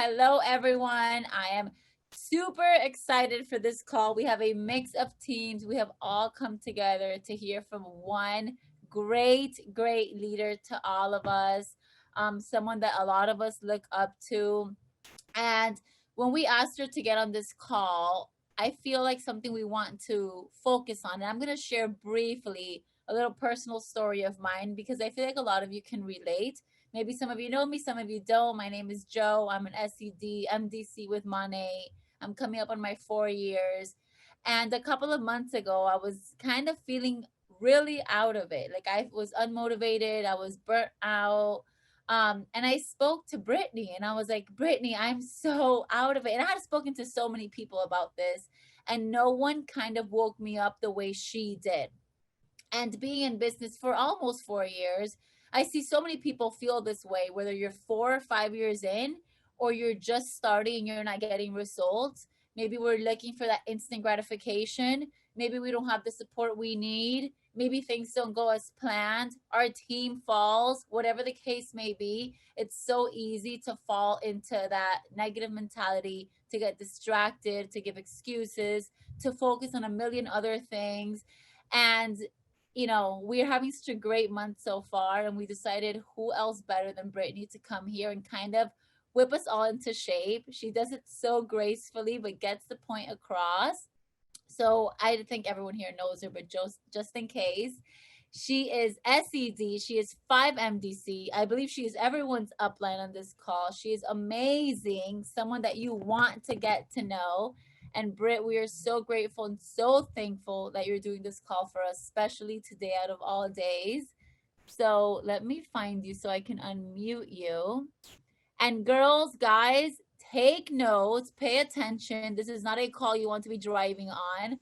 Hello, everyone. I am super excited for this call. We have a mix of teams. We have all come together to hear from one great leader to all of us, someone that a lot of us look up to. And when we asked her to get on this call, I feel like something we want to focus on. And I'm going to share briefly a little personal story of mine because I feel like a lot of you can relate. Maybe some of you know me, some of you don't. My name is Joe. I'm an SED, MDC with Monat. I'm coming up on my 4 years. And a couple of months ago, I was kind of feeling really out of it. Like I was unmotivated, I was burnt out. And I spoke to Brittany and I was like, Brittany, I'm so out of it. And I had spoken to so many people about this, and no one kind of woke me up the way she did. And being in business for almost 4 years, I see so many people feel this way, whether you're 4 or 5 years in, or you're just starting and you're not getting results. Maybe we're looking for that instant gratification. Maybe we don't have the support we need. Maybe things don't go as planned. Our team falls, whatever the case may be. It's so easy to fall into that negative mentality, to get distracted, to give excuses, to focus on a million other things. And we're having such a great month so far, and we decided who else better than Brittany to come here and kind of whip us all into shape. She does it so gracefully, but gets the point across. So I think everyone here knows her, but just in case, she is SED. She is 5 MDC. I believe she is everyone's upline on this call. She is amazing, someone that you want to get to know. And Britt, we are so grateful and so thankful that you're doing this call for us, especially today out of all days. So let me find you so I can unmute you. And girls, guys, take notes, pay attention. This is not a call you want to be driving on.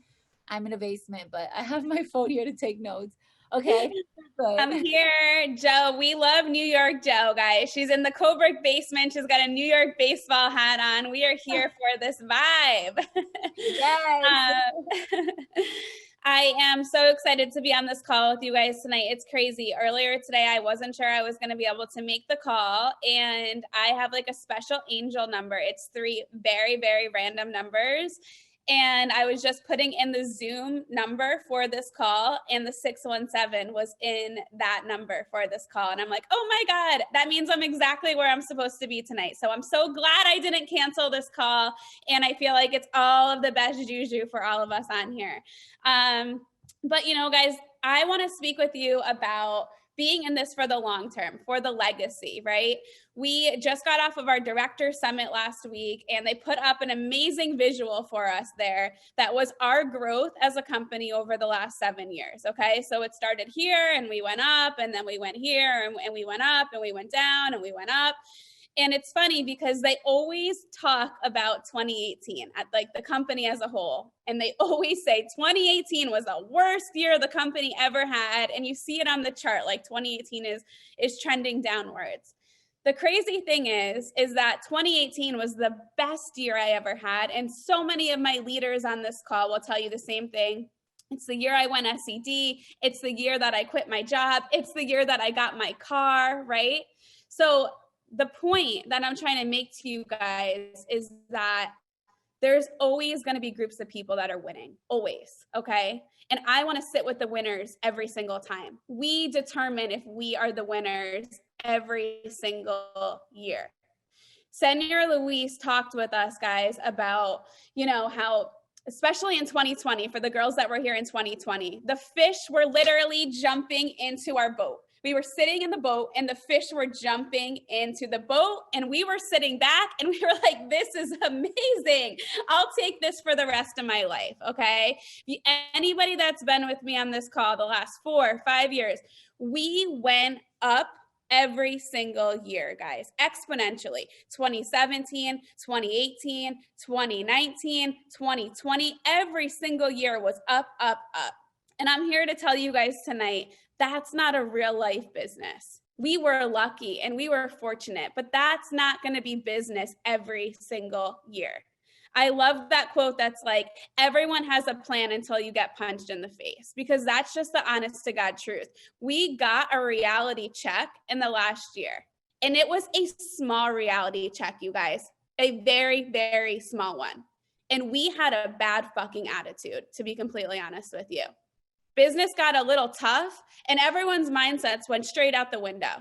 I'm in a basement, but I have my phone here to take notes. Okay. I'm here, Joe. We love New York Joe, guys. She's in the Coburg basement. She's got a New York baseball hat on. We are here for this vibe. Yes. I am so excited to be on this call with you guys tonight. It's crazy. Earlier today, I wasn't sure I was going to be able to make the call, and I have like a special angel number. It's 3 very, very random numbers. And I was just putting in the Zoom number for this call, and the 617 was in that number for this call. And I'm like, oh my God, that means I'm exactly where I'm supposed to be tonight. So I'm so glad I didn't cancel this call. And I feel like it's all of the best juju for all of us on here. But guys, I want to speak with you about being in this for the long term, for the legacy, right? We just got off of our director summit last week, and they put up an amazing visual for us there that was our growth as a company over the last 7 years, okay? So it started here, and we went up, and then we went here, and we went up, and we went down, and we went up. And it's funny because they always talk about 2018 at like the company as a whole. And they always say 2018 was the worst year the company ever had. And you see it on the chart, like 2018 is trending downwards. The crazy thing is that 2018 was the best year I ever had. And so many of my leaders on this call will tell you the same thing. It's the year I went SED. It's the year that I quit my job. It's the year that I got my car, right? So the point that I'm trying to make to you guys is that there's always going to be groups of people that are winning, always, okay? And I want to sit with the winners every single time. We determine if we are the winners every single year. Senor Luis talked with us, guys, about, how, especially in 2020, for the girls that were here in 2020, the fish were literally jumping into our boat. We were sitting in the boat and the fish were jumping into the boat, and we were sitting back and we were like, this is amazing. I'll take this for the rest of my life, okay? Anybody that's been with me on this call the last 4 or 5 years, we went up every single year, guys, exponentially. 2017, 2018, 2019, 2020, every single year was up, up, up. And I'm here to tell you guys tonight, that's not a real life business. We were lucky and we were fortunate, but that's not going to be business every single year. I love that quote that's like, everyone has a plan until you get punched in the face, because that's just the honest to God truth. We got a reality check in the last year, and it was a small reality check, you guys. a very, very small one. And we had a bad fucking attitude, to be completely honest with you. Business got a little tough and everyone's mindsets went straight out the window.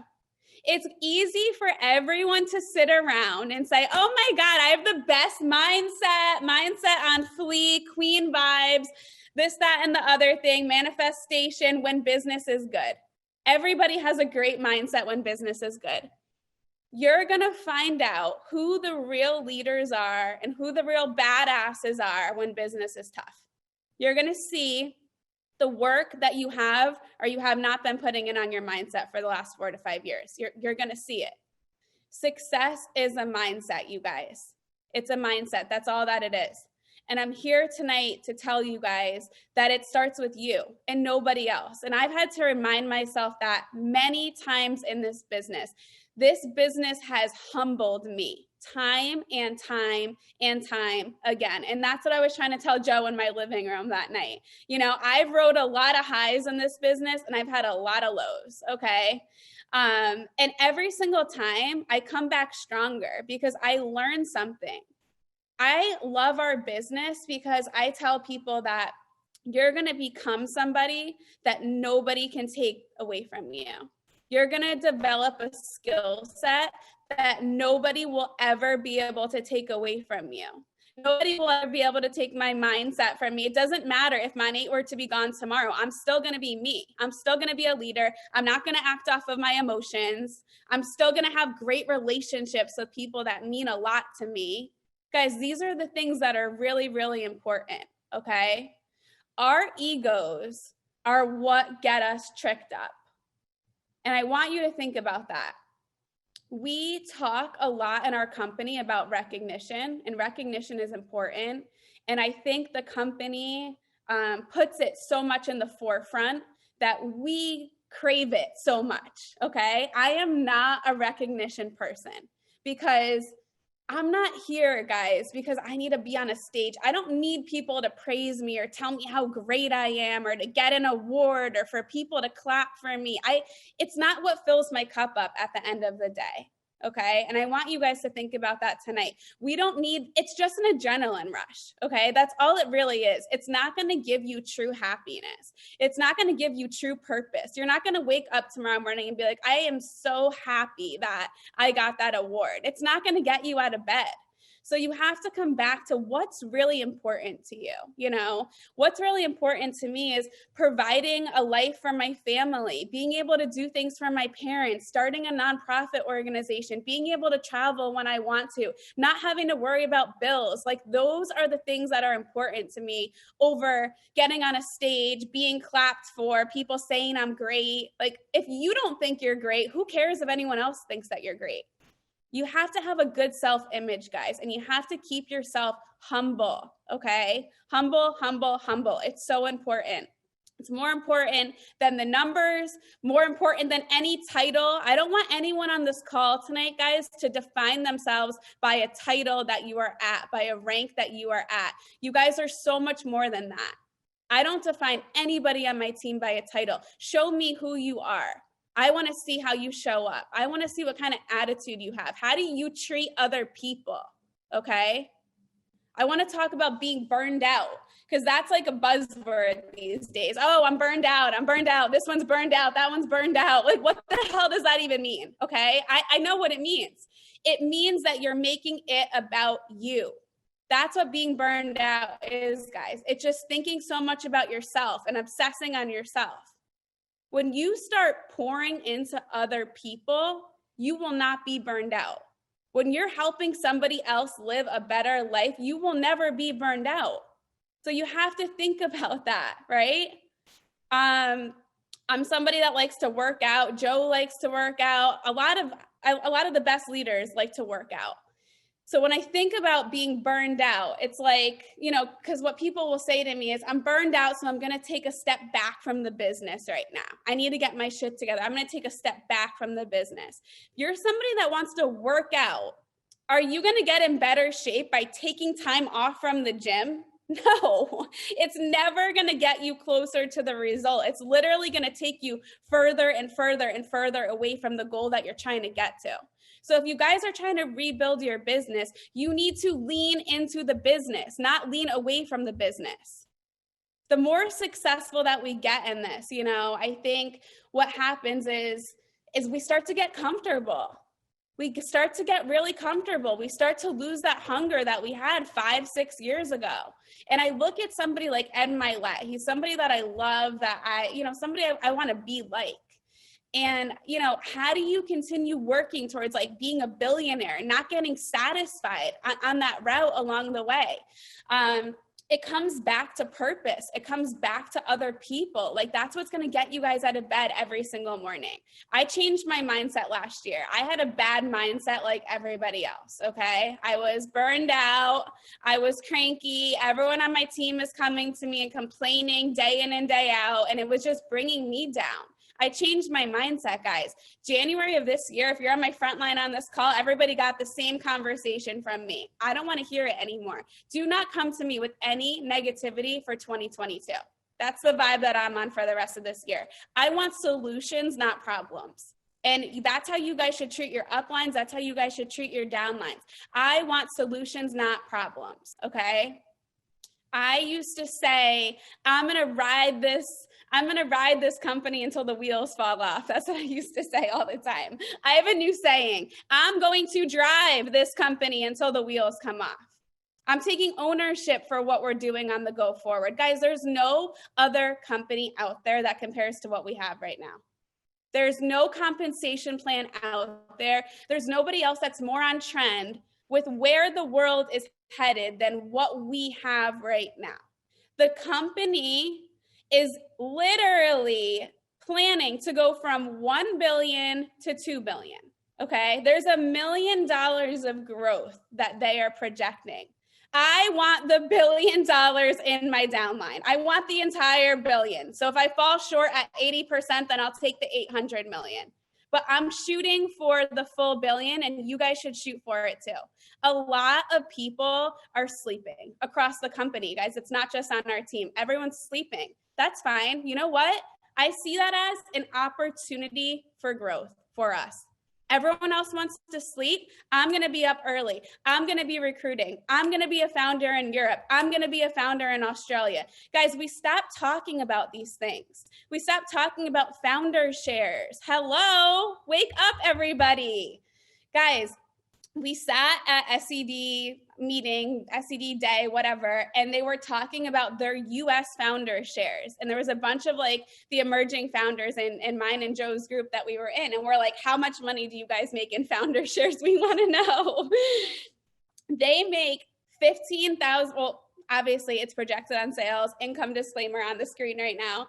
It's easy for everyone to sit around and say, oh my God, I have the best mindset on fleek, queen vibes, this, that, and the other thing, manifestation when business is good. Everybody has a great mindset when business is good. You're going to find out who the real leaders are and who the real badasses are when business is tough. You're going to see the work that you have or you have not been putting in on your mindset for the last 4 to 5 years. You're going to see it. Success is a mindset, you guys. It's a mindset. That's all that it is. And I'm here tonight to tell you guys that it starts with you and nobody else. And I've had to remind myself that many times in this business. This business has humbled me time and time and time again. And that's what I was trying to tell Joe in my living room that night. You know, I've rode a lot of highs in this business and I've had a lot of lows, okay? And every single time I come back stronger because I learned something. I love our business because I tell people that you're going to become somebody that nobody can take away from you. You're going to develop a skill set that nobody will ever be able to take away from you. Nobody will ever be able to take my mindset from me. It doesn't matter if Monat were to be gone tomorrow. I'm still going to be me. I'm still going to be a leader. I'm not going to act off of my emotions. I'm still going to have great relationships with people that mean a lot to me. Guys, these are the things that are really, really important, okay? Our egos are what get us tricked up. And I want you to think about that. We talk a lot in our company about recognition, and recognition is important. And I think the company puts it so much in the forefront that we crave it so much, okay? I am not a recognition person because I'm not here, guys, because I need to be on a stage. I don't need people to praise me or tell me how great I am or to get an award or for people to clap for me. It's not what fills my cup up at the end of the day, okay? And I want you guys to think about that tonight. It's just an adrenaline rush, okay? That's all it really is. It's not going to give you true happiness. It's not going to give you true purpose. You're not going to wake up tomorrow morning and be like, I am so happy that I got that award. It's not going to get you out of bed. So you have to come back to what's really important to you. You know, what's really important to me is providing a life for my family, being able to do things for my parents, starting a nonprofit organization, being able to travel when I want to, not having to worry about bills. Like those are the things that are important to me over getting on a stage, being clapped for, people saying I'm great. Like if you don't think you're great, who cares if anyone else thinks that you're great? You have to have a good self-image, guys, and you have to keep yourself humble, okay? Humble, humble, humble. It's so important. It's more important than the numbers, more important than any title. I don't want anyone on this call tonight, guys, to define themselves by a title that you are at, by a rank that you are at. You guys are so much more than that. I don't define anybody on my team by a title. Show me who you are. I want to see how you show up. I want to see what kind of attitude you have. How do you treat other people? Okay. I want to talk about being burned out because that's like a buzzword these days. Oh, I'm burned out. I'm burned out. This one's burned out. That one's burned out. Like, what the hell does that even mean? Okay. I know what it means. It means that you're making it about you. That's what being burned out is, guys. It's just thinking so much about yourself and obsessing on yourself. When you start pouring into other people, you will not be burned out. When you're helping somebody else live a better life, you will never be burned out. So you have to think about that, right? I'm somebody that likes to work out. Joe likes to work out. A lot of the best leaders like to work out. So when I think about being burned out, it's like, you know, because what people will say to me is, I'm burned out, so I'm going to take a step back from the business right now. I need to get my shit together. I'm going to take a step back from the business. You're somebody that wants to work out. Are you going to get in better shape by taking time off from the gym? No, it's never going to get you closer to the result. It's literally going to take you further and further and further away from the goal that you're trying to get to. So if you guys are trying to rebuild your business, you need to lean into the business, not lean away from the business. The more successful that we get in this, I think what happens is we start to get comfortable. We start to get really comfortable. We start to lose that hunger that we had 5-6 years ago. And I look at somebody like Ed Milet. He's somebody that I love, that somebody I want to be like. And, how do you continue working towards like being a billionaire and not getting satisfied on that route along the way? It comes back to purpose. It comes back to other people. Like, that's what's going to get you guys out of bed every single morning. I changed my mindset last year. I had a bad mindset like everybody else. Okay. I was burned out. I was cranky. Everyone on my team is coming to me and complaining day in and day out. And it was just bringing me down. I changed my mindset, guys. January of this year, if you're on my front line on this call, everybody got the same conversation from me. I don't want to hear it anymore. Do not come to me with any negativity for 2022. That's the vibe that I'm on for the rest of this year. I want solutions, not problems. And that's how you guys should treat your uplines. That's how you guys should treat your downlines. I want solutions, not problems, okay? I used to say, I'm going to ride this company until the wheels fall off. That's what I used to say all the time. I have a new saying. I'm going to drive this company until the wheels come off. I'm taking ownership for what we're doing on the go forward. Guys, there's no other company out there that compares to what we have right now. There's no compensation plan out there. There's nobody else that's more on trend with where the world is headed than what we have right now. The company is literally planning to go from 1 billion to 2 billion. Okay. There's $1 million of growth that they are projecting. I want the $1 billion in my downline. I want the entire billion. So if I fall short at 80%, then I'll take the 800 million. But I'm shooting for the full billion, and you guys should shoot for it too. A lot of people are sleeping across the company, guys. It's not just on our team. Everyone's sleeping. That's fine. You know what? I see that as an opportunity for growth for us. Everyone else wants to sleep. I'm going to be up early. I'm going to be recruiting. I'm going to be a founder in Europe. I'm going to be a founder in Australia. Guys, we stopped talking about these things. We stopped talking about founder shares. Hello, wake up, everybody. Guys, we sat at SED meeting, SED day, whatever, and they were talking about their US founder shares. And there was a bunch of like the emerging founders in mine and Joe's group that we were in. And we're like, how much money do you guys make in founder shares? We want to know. They make 15,000. Well, obviously it's projected on sales. Income disclaimer on the screen right now.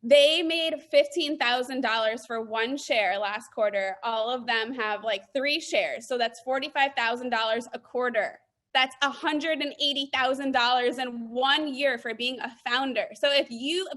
They made $15,000 for one share last quarter. All of them have like 3 shares. So that's $45,000 a quarter. That's $180,000 in 1 year for being a founder. So if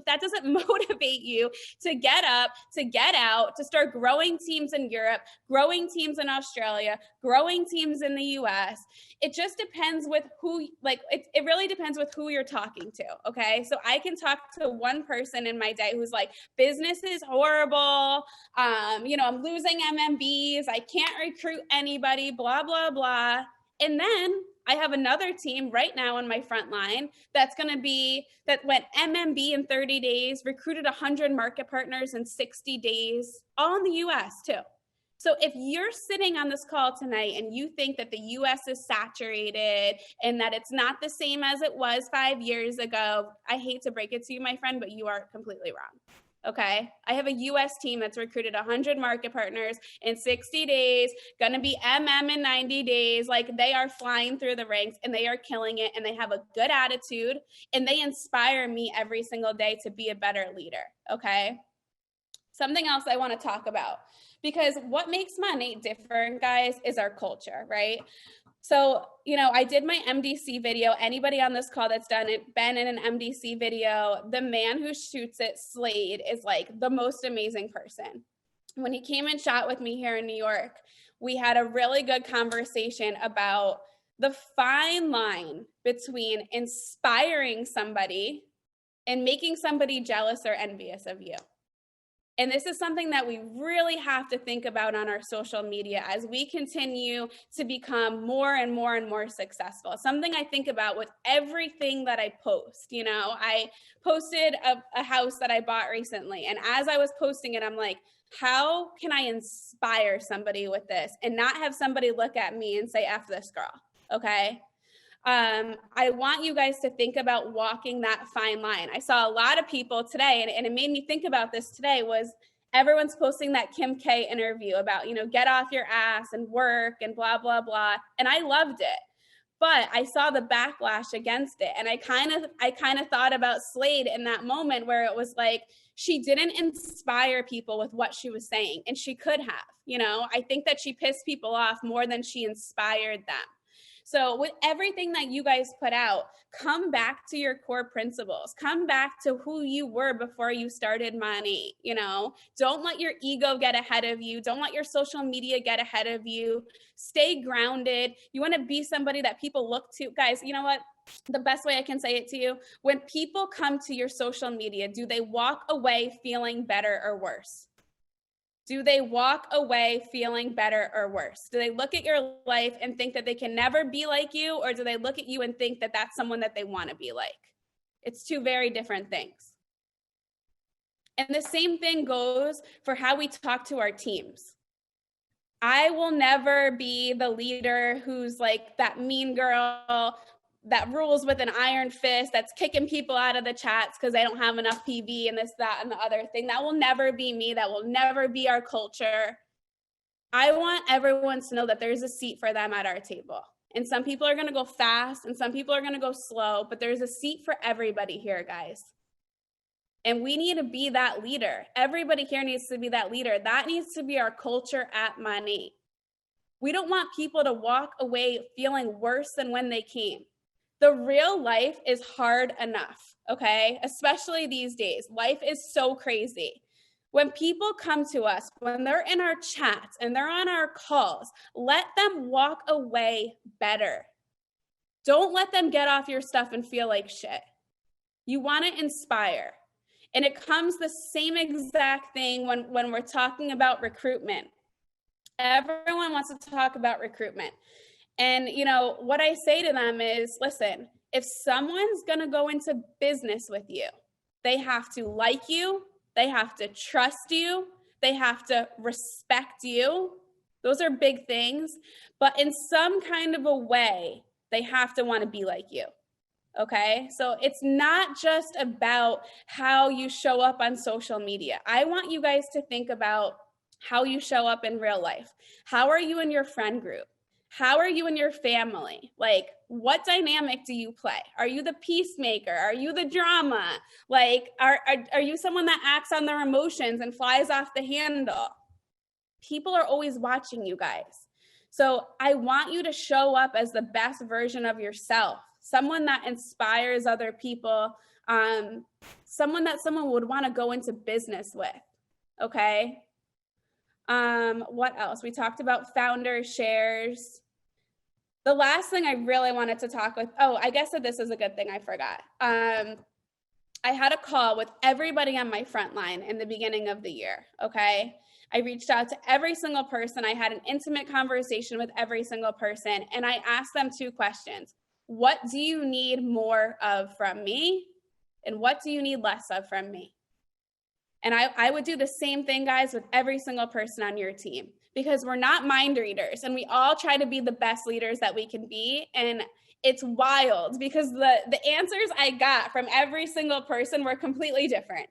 that doesn't motivate you to get up, to get out, to start growing teams in Europe, growing teams in Australia, growing teams in the US, it just depends with who, it really depends with who you're talking to. Okay. So I can talk to one person in my day who's like, business is horrible. I'm losing MMBs. I can't recruit anybody, blah, blah, blah. And then I have another team right now on my front line that went MMB in 30 days, recruited 100 market partners in 60 days, all in the US too. So if you're sitting on this call tonight and you think that the US is saturated and that it's not the same as it was 5 years ago, I hate to break it to you, my friend, but you are completely wrong. Okay. I have a US team that's recruited 100 market partners in 60 days, going to be in 90 days. Like, they are flying through the ranks and they are killing it, and they have a good attitude, and they inspire me every single day to be a better leader. Okay. Something else I want to talk about, because what makes Monat different, guys, is our culture, right? So, I did my MDC video. Anybody on this call that's been in an MDC video, the man who shoots it, Slade, is like the most amazing person. When he came and shot with me here in New York, we had a really good conversation about the fine line between inspiring somebody and making somebody jealous or envious of you. And this is something that we really have to think about on our social media as we continue to become more and more and more successful. Something I think about with everything that I post. You know, I posted a house that I bought recently. And as I was posting it, I'm like, how can I inspire somebody with this and not have somebody look at me and say, F this girl, okay? I want you guys to think about walking that fine line. I saw a lot of people today, and it made me think about this today, was everyone's posting that Kim K interview about, you know, get off your ass and work and blah, blah, blah. And I loved it. But I saw the backlash against it. And I kind of thought about Slade in that moment where it was like, she didn't inspire people with what she was saying. And she could have, you know, I think that she pissed people off more than she inspired them. So with everything that you guys put out, come back to your core principles. Come back to who you were before you started Monat. You know, don't let your ego get ahead of you. Don't let your social media get ahead of you. Stay grounded. You want to be somebody that people look to. Guys, you know what? The best way I can say it to you, when people come to your social media, do they walk away feeling better or worse? Do they walk away feeling better or worse? Do they look at your life and think that they can never be like you? Or do they look at you and think that that's someone that they want to be like? It's two very different things. And the same thing goes for how we talk to our teams. I will never be the leader who's like that mean girl that rules with an iron fist, that's kicking people out of the chats because they don't have enough PV and this, that, and the other thing. That will never be me. That will never be our culture. I want everyone to know that there's a seat for them at our table. And some people are going to go fast and some people are going to go slow, but there's a seat for everybody here, guys. And we need to be that leader. Everybody here needs to be that leader. That needs to be our culture at Monat. We don't want people to walk away feeling worse than when they came. The real life is hard enough, okay? Especially these days. Life is so crazy. When people come to us, when they're in our chats and they're on our calls, let them walk away better. Don't let them get off your stuff and feel like shit. You want to inspire. And it comes the same exact thing when we're talking about recruitment. Everyone wants to talk about recruitment. And, you know, what I say to them is, listen, if someone's going to go into business with you, they have to like you, they have to trust you, they have to respect you. Those are big things. But in some kind of a way, they have to want to be like you. Okay, so it's not just about how you show up on social media. I want you guys to think about how you show up in real life. How are you in your friend group? How are you in your family? Like, what dynamic do you play? Are you the peacemaker? Are you the drama? Like, are you someone that acts on their emotions and flies off the handle? People are always watching you guys. So I want you to show up as the best version of yourself. Someone that inspires other people, someone that someone would want to go into business with, okay? What else? We talked about founder shares. The last thing I really wanted to talk with, I guess that this is a good thing I forgot. I had a call with everybody on my front line in the beginning of the year, okay? I reached out to every single person. I had an intimate conversation with every single person, and I asked them 2 questions. What do you need more of from me? And what do you need less of from me? And I would do the same thing, guys, with every single person on your team, because we're not mind readers and we all try to be the best leaders that we can be. And it's wild because the answers I got from every single person were completely different.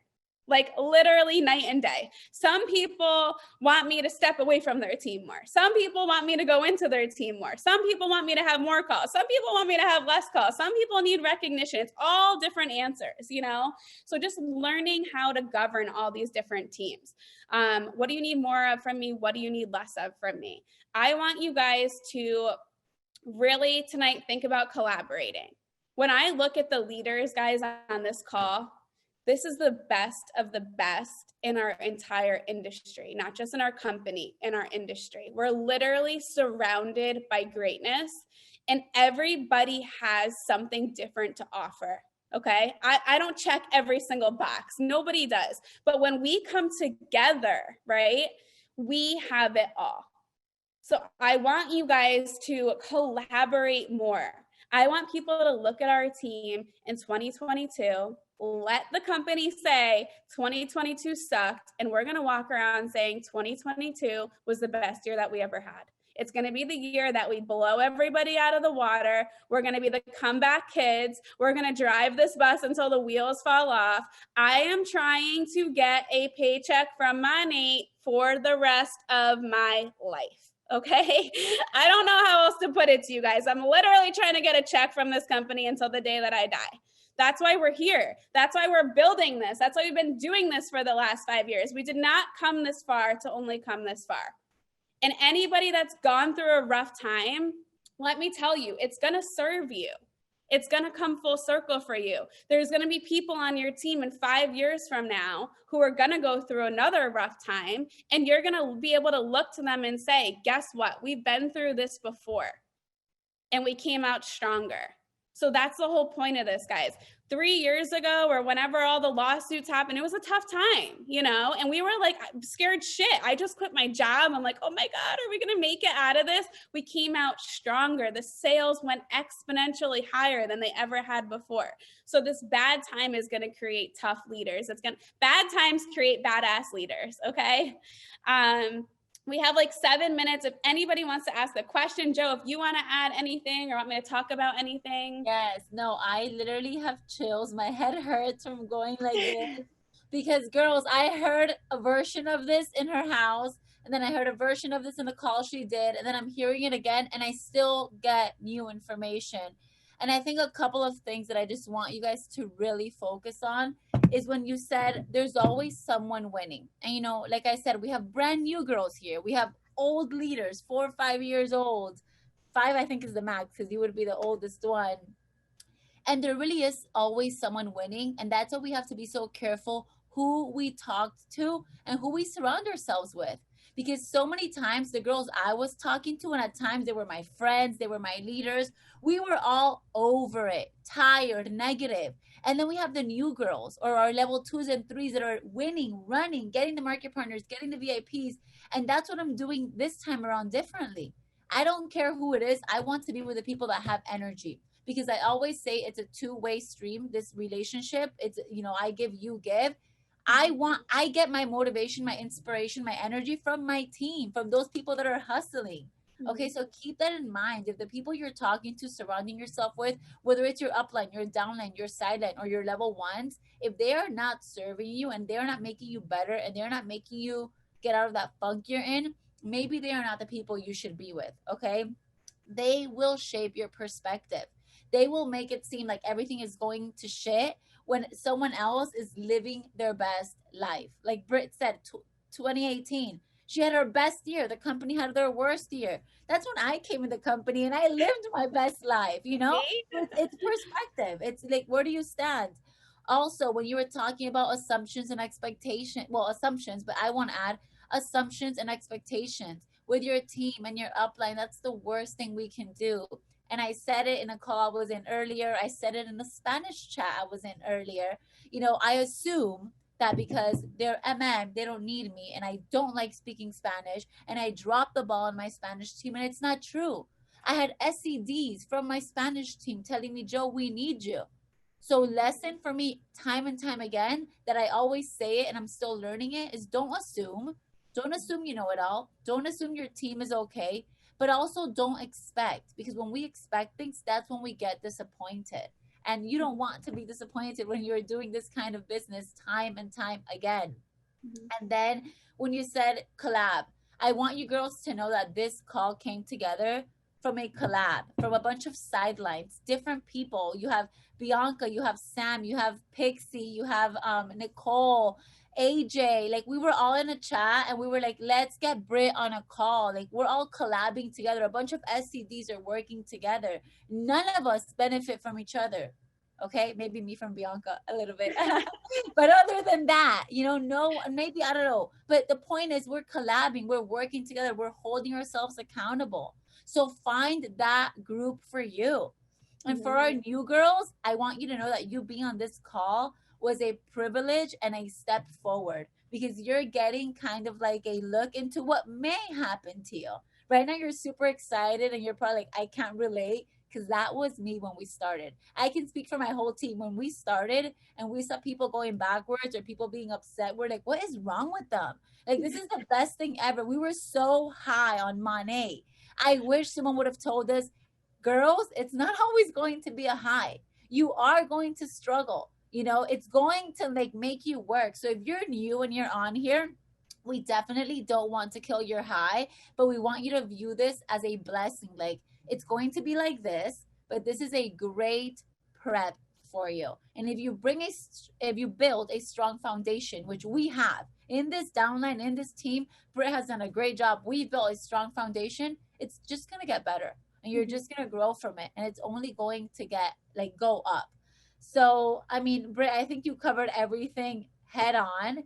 Like literally night and day. Some people want me to step away from their team more. Some people want me to go into their team more. Some people want me to have more calls. Some people want me to have less calls. Some people need recognition. It's all different answers, you know? So just learning how to govern all these different teams. What do you need more of from me? What do you need less of from me? I want you guys to really tonight think about collaborating. When I look at the leaders, guys, on this call, this is the best of the best in our entire industry, not just in our company, in our industry. We're literally surrounded by greatness, and everybody has something different to offer. Okay. I don't check every single box. Nobody does. But when we come together, right, we have it all. So I want you guys to collaborate more. I want people to look at our team in 2022, let the company say 2022 sucked, and we're going to walk around saying 2022 was the best year that we ever had. It's going to be the year that we blow everybody out of the water. We're going to be the comeback kids. We're going to drive this bus until the wheels fall off. I am trying to get a paycheck from Monat for the rest of my life. Okay. I don't know how else to put it to you guys. I'm literally trying to get a check from this company until the day that I die. That's why we're here. That's why we're building this. That's why we've been doing this for the last 5 years. We did not come this far to only come this far. And anybody that's gone through a rough time, let me tell you, it's going to serve you. It's going to come full circle for you. There's going to be people on your team in 5 years from now who are going to go through another rough time, and you're going to be able to look to them and say, guess what? We've been through this before, and we came out stronger. So that's the whole point of this, guys. 3 years ago, or whenever all the lawsuits happened, it was a tough time, you know, and we were like scared shit. I just quit my job. I'm like, oh my God, are we going to make it out of this? We came out stronger. The sales went exponentially higher than they ever had before. So this bad time is going to create tough leaders. Bad times create badass leaders. Okay. We have like 7 minutes. If anybody wants to ask a question, Joe, if you want to add anything or want me to talk about anything. Yes, no, I literally have chills. My head hurts from going like this because, girls, I heard a version of this in her house, and then I heard a version of this in the call she did, and then I'm hearing it again, and I still get new information. And I think a couple of things that I just want you guys to really focus on is when you said there's always someone winning. And, you know, like I said, we have brand new girls here. We have old leaders, 4 or 5 years old. 5, I think, is the max because you would be the oldest one. And there really is always someone winning. And that's why we have to be so careful who we talk to and who we surround ourselves with. Because so many times the girls I was talking to, and at times they were my friends, they were my leaders, we were all over it, tired, negative. And then we have the new girls or our level 2s and 3s that are winning, running, getting the market partners, getting the VIPs. And that's what I'm doing this time around differently. I don't care who it is. I want to be with the people that have energy, because I always say it's a two-way stream, this relationship. It's, you know, I give, you give. I get my motivation, my inspiration, my energy from my team, from those people that are hustling. Okay, so keep that in mind. If the people you're talking to, surrounding yourself with, whether it's your upline, your downline, your sideline, or your level ones, if they are not serving you and they're not making you better and they're not making you get out of that funk you're in, maybe they are not the people you should be with. Okay, they will shape your perspective. They will make it seem like everything is going to shit when someone else is living their best life. Like Britt said, 2018, she had her best year. The company had their worst year. That's when I came in the company and I lived my best life, you know? It's perspective. It's like, where do you stand? Also, when you were talking about assumptions and expectation, well, assumptions, but I want to add assumptions and expectations with your team and your upline. That's the worst thing we can do. And I said it in a call I was in earlier. I said it in the Spanish chat I was in earlier. You know, I assume that because they're MM, they don't need me, and I don't like speaking Spanish, and I dropped the ball on my Spanish team, and it's not true. I had SEDs from my Spanish team telling me, Joe, we need you. So lesson for me time and time again that I always say it and I'm still learning it is don't assume. Don't assume you know it all. Don't assume your team is okay. But also don't expect, because when we expect things, that's when we get disappointed. And you don't want to be disappointed when you're doing this kind of business time and time again. And then when you said collab, I want you girls to know that this call came together from a collab, from a bunch of sidelines, different people. You have Bianca, you have Sam, you have Pixie, you have Nicole, AJ. Like, we were all in a chat and we were like, let's get Brit on a call. Like, we're all collabing together. A bunch of SCDs are working together. None of us benefit from each other. Okay, maybe me from Bianca a little bit. But other than that, you know, no, maybe, I don't know. But the point is, we're collabing, we're working together, we're holding ourselves accountable. So find that group for you. And for our new girls, I want you to know that you being on this call was a privilege and a step forward, because you're getting kind of like a look into what may happen to you. Right now, you're super excited and you're probably like, I can't relate, because that was me when we started. I can speak for my whole team. When we started and we saw people going backwards or people being upset, we're like, what is wrong with them? Like, this is the best thing ever. We were so high on Monat. I wish someone would have told us, girls, it's not always going to be a high. You are going to struggle. You know, it's going to like make you work. So if you're new and you're on here, we definitely don't want to kill your high, but we want you to view this as a blessing. Like, it's going to be like this, but this is a great prep for you. And if you build a strong foundation, which we have in this downline, in this team, Britt has done a great job. We built a strong foundation. It's just going to get better, and you're just going to grow from it, and it's only going to get like go up. So I mean, Britt, I think you covered everything head on.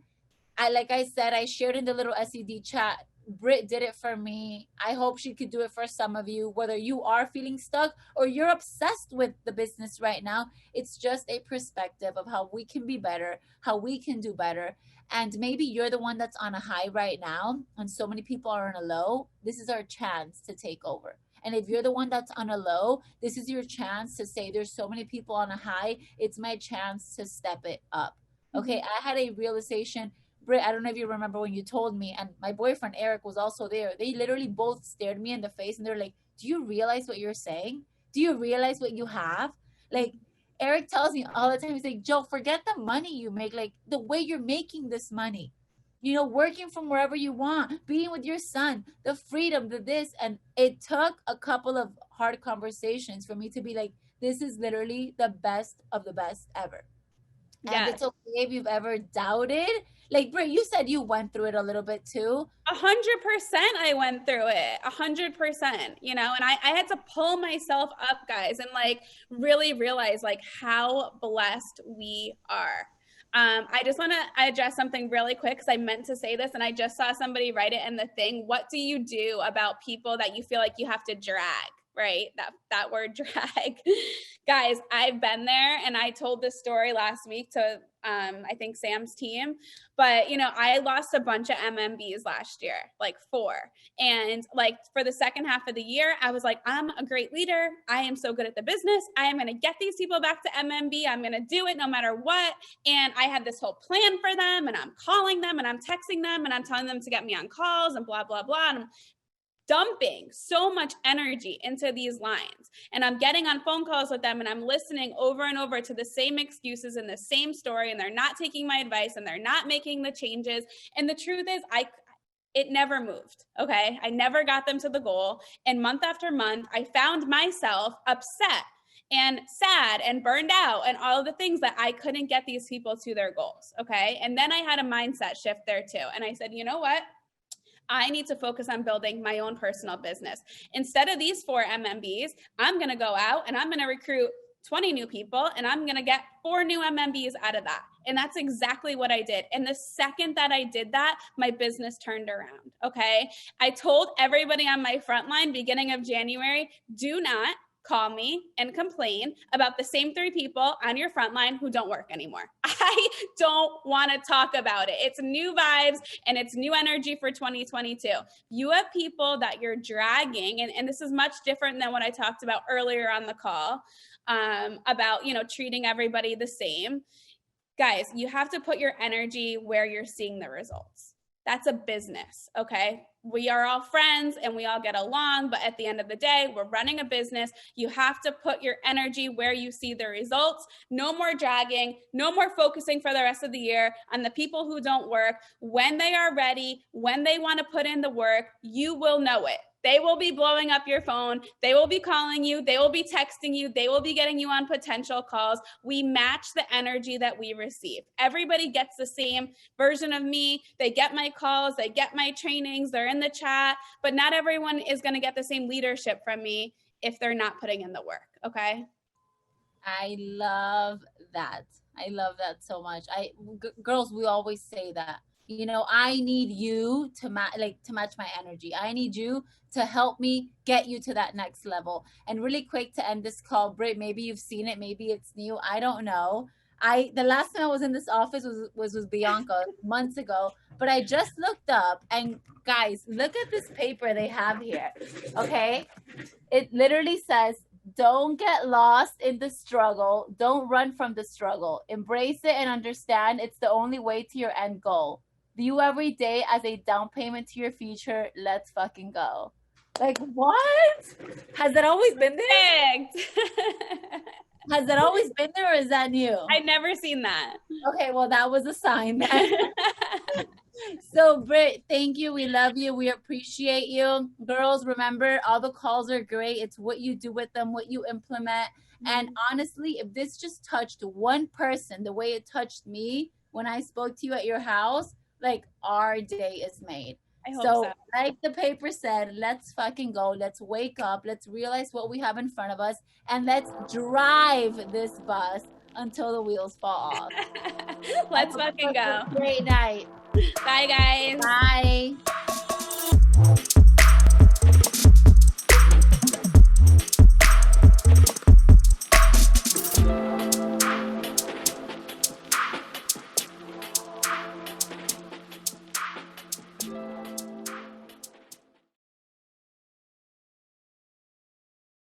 Like I said, I shared in the little SED chat. Britt did it for me. I hope she could do it for some of you, whether you are feeling stuck or you're obsessed with the business right now. It's just a perspective of how we can be better, how we can do better. And maybe you're the one that's on a high right now and so many people are on a low. This is our chance to take over. And if you're the one that's on a low, this is your chance to say, there's so many people on a high. It's my chance to step it up. Okay, I had a realization. Britt, I don't know if you remember when you told me, and my boyfriend Eric was also there. They literally both stared me in the face and they're like, do you realize what you're saying? Do you realize what you have? Like, Eric tells me all the time, he's like, Joe, forget the money you make, like the way you're making this money. You know, working from wherever you want, being with your son, the freedom, the this. And it took a couple of hard conversations for me to be like, this is literally the best of the best ever. And Yes. it's okay if you've ever doubted. Like, Brit, you said you went through it a little bit too. 100% I went through it. 100%, you know, and I had to pull myself up, guys, and like really realize like how blessed we are. I just want to address something really quick because I meant to say this and I just saw somebody write it in the thing. What do you do about people that you feel like you have to drag? Right? That word drag. Guys, I've been there and I told this story last week to I think Sam's team. But you know, I lost a bunch of MMBs last year, like 4. And like for the second half of the year, I was like, I'm a great leader. I am so good at the business. I am going to get these people back to MMB. I'm going to do it no matter what. And I had this whole plan for them, and I'm calling them and I'm texting them and I'm telling them to get me on calls and blah, blah, blah. And I'm dumping so much energy into these lines, and I'm getting on phone calls with them and I'm listening over and over to the same excuses and the same story, and they're not taking my advice and they're not making the changes. And the truth is, it never moved. Okay, I never got them to the goal, and month after month I found myself upset and sad and burned out and all of the things that I couldn't get these people to their goals. Okay, and then I had a mindset shift there too, and I said, you know what, I need to focus on building my own personal business. Instead of these 4 MMBs, I'm going to go out and I'm going to recruit 20 new people, and I'm going to get 4 new MMBs out of that. And that's exactly what I did. And the second that I did that, my business turned around. Okay. I told everybody on my front line beginning of January, do not call me and complain about the same 3 people on your front line who don't work anymore. I don't want to talk about it. It's new vibes and it's new energy for 2022. You have people that you're dragging, and this is much different than what I talked about earlier on the call about, you know, treating everybody the same. Guys, you have to put your energy where you're seeing the results. That's a business, okay? We are all friends and we all get along, but at the end of the day, we're running a business. You have to put your energy where you see the results. No more dragging, no more focusing for the rest of the year on the people who don't work. When they are ready, when they want to put in the work, you will know it. They will be blowing up your phone. They will be calling you. They will be texting you. They will be getting you on potential calls. We match the energy that we receive. Everybody gets the same version of me. They get my calls. They get my trainings. They're in the chat. But not everyone is going to get the same leadership from me if they're not putting in the work. Okay? I love that. I love that so much. Girls, we always say that. You know, I need you to match my energy. I need you to help me get you to that next level. And really quick to end this call, Britt, maybe you've seen it, maybe it's new. I don't know. The last time I was in this office was with Bianca months ago, but I just looked up and guys, look at this paper they have here. Okay? It literally says, don't get lost in the struggle. Don't run from the struggle. Embrace it and understand it's the only way to your end goal. View every day as a down payment to your future. Let's fucking go. Like, what? Has that always been there? Has that always been there, or is that new? I've never seen that. Okay, well, that was a sign then. So, Britt, thank you. We love you. We appreciate you. Girls, remember, all the calls are great. It's what you do with them, what you implement. And honestly, if this just touched one person the way it touched me when I spoke to you at your house, like, our day is made. I hope So, so. like the paper said, let's fucking go. Let's wake up. Let's realize what we have in front of us. And let's drive this bus until the wheels fall off. Let's fucking go. Great night. Bye, guys. Bye.